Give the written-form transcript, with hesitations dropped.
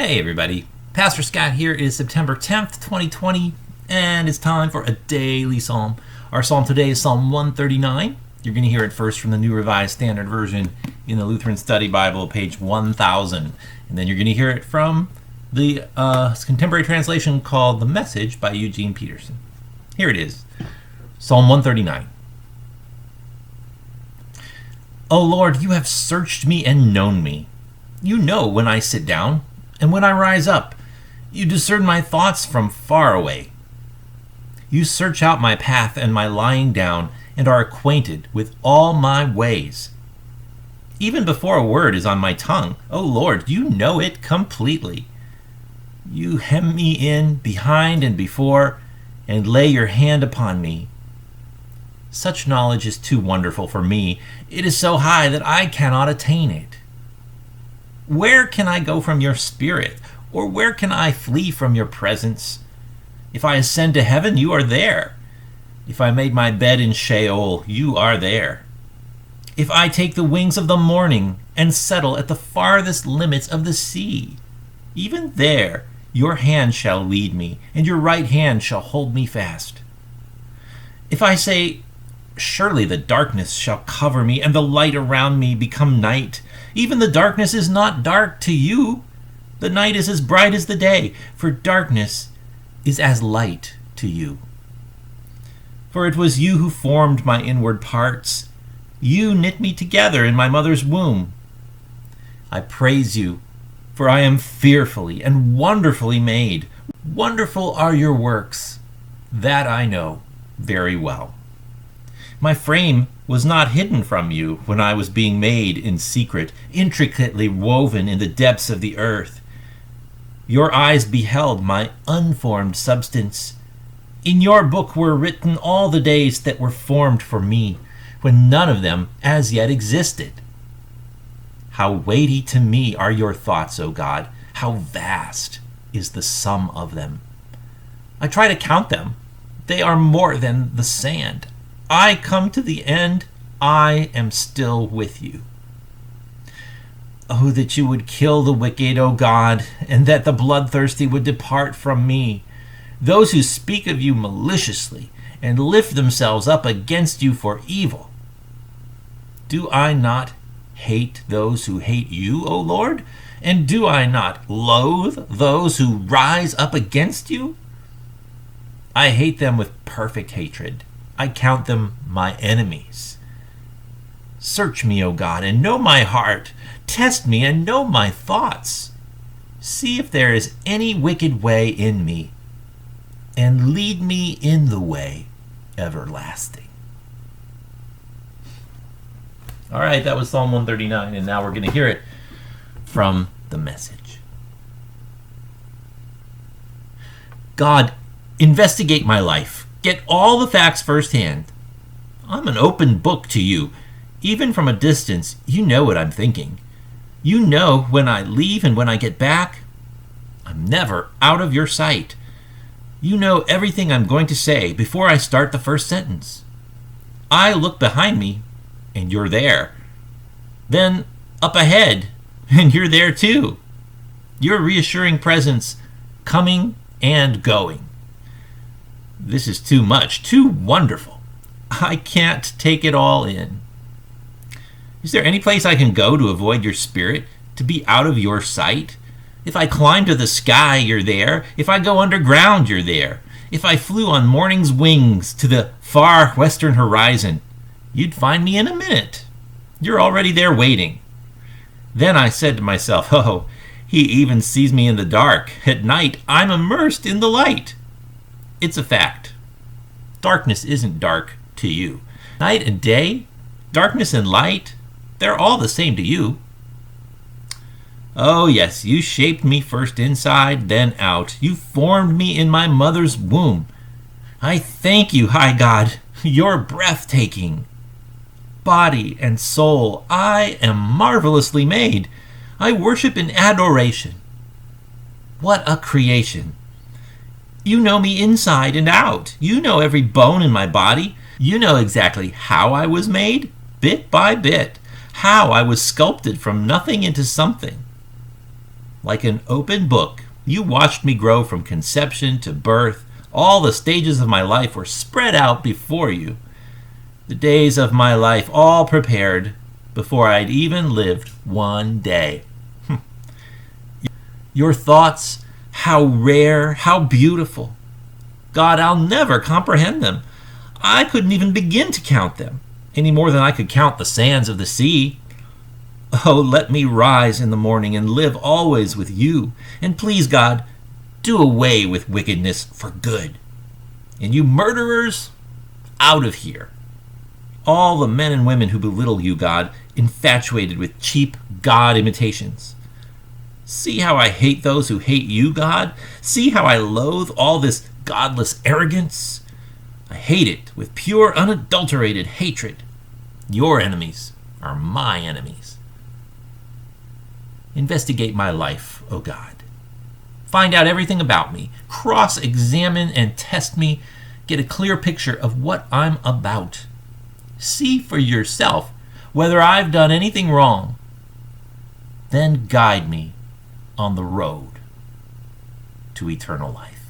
Hey everybody, Pastor Scott here. It is September 10th, 2020, and it's time for a daily psalm. Our psalm today is Psalm 139. You're going to hear it first from the New Revised Standard Version in the Lutheran Study Bible, page 1000. And then you're going to hear it from the contemporary translation called The Message by Eugene Peterson. Here it is, Psalm 139. O Lord, you have searched me and known me. You know when I sit down and when I rise up. You discern my thoughts from far away. You search out my path and my lying down, and are acquainted with all my ways. Even before a word is on my tongue, O Lord, you know it completely. You hem me in behind and before, and lay your hand upon me. Such knowledge is too wonderful for me. It is so high that I cannot attain it. Where can I go from your spirit? Or where can I flee from your presence? If I ascend to heaven, you are there. If I made my bed in Sheol, you are there. If I take the wings of the morning and settle at the farthest limits of the sea, even there your hand shall lead me, and your right hand shall hold me fast. If I say, surely the darkness shall cover me, and the light around me become night, even the darkness is not dark to you. The night is as bright as the day, for darkness is as light to you. For it was you who formed my inward parts. You knit me together in my mother's womb. I praise you, for I am fearfully and wonderfully made. Wonderful are your works, that I know very well. My frame was not hidden from you when I was being made in secret, intricately woven in the depths of the earth. Your eyes beheld my unformed substance. In your book were written all the days that were formed for me, when none of them as yet existed. How weighty to me are your thoughts, O God! How vast is the sum of them! I try to count them. They are more than the sand. I come to the end. I am still with you. Oh, that you would kill the wicked, O God, and that the bloodthirsty would depart from me. Those who speak of you maliciously and lift themselves up against you for evil. Do I not hate those who hate you, O Lord? And do I not loathe those who rise up against you? I hate them with perfect hatred. I count them my enemies. Search me, O God, and know my heart. Test me and know my thoughts. See if there is any wicked way in me, and lead me in the way everlasting. All right, that was Psalm 139, and now we're going to hear it from the Message. God, investigate my life. Get all the facts firsthand. I'm an open book to you. Even from a distance, you know what I'm thinking. You know when I leave and when I get back. I'm never out of your sight. You know everything I'm going to say before I start the first sentence. I look behind me, and you're there. Then up ahead, and you're there too. Your reassuring presence coming and going. This is too much, too wonderful. I can't take it all in. Is there any place I can go to avoid your spirit, to be out of your sight? If I climb to the sky, you're there. If I go underground, you're there. If I flew on morning's wings to the far western horizon, you'd find me in a minute. You're already there waiting. Then I said to myself, oh, he even sees me in the dark. At night, I'm immersed in the light. It's a fact. Darkness isn't dark to you. Night and day, darkness and light, they're all the same to you. Oh yes, you shaped me first inside, then out. You formed me in my mother's womb. I thank you, high God. You're breathtaking. Body and soul, I am marvelously made. I worship in adoration. What a creation. You know me inside and out. You know every bone in my body. You know exactly how I was made, bit by bit, how I was sculpted from nothing into something. Like an open book, you watched me grow from conception to birth. All the stages of my life were spread out before you. The days of my life all prepared before I'd even lived one day. Your thoughts, how rare, how beautiful. God, I'll never comprehend them. I couldn't even begin to count them, any more than I could count the sands of the sea. Oh, let me rise in the morning and live always with you. And please, God, do away with wickedness for good. And you murderers, out of here. All the men and women who belittle you, God, infatuated with cheap God imitations. See how I hate those who hate you, God? See how I loathe all this godless arrogance? I hate it with pure, unadulterated hatred. Your enemies are my enemies. Investigate my life, O God. Find out everything about me. Cross-examine and test me. Get a clear picture of what I'm about. See for yourself whether I've done anything wrong. Then guide me on the road to eternal life.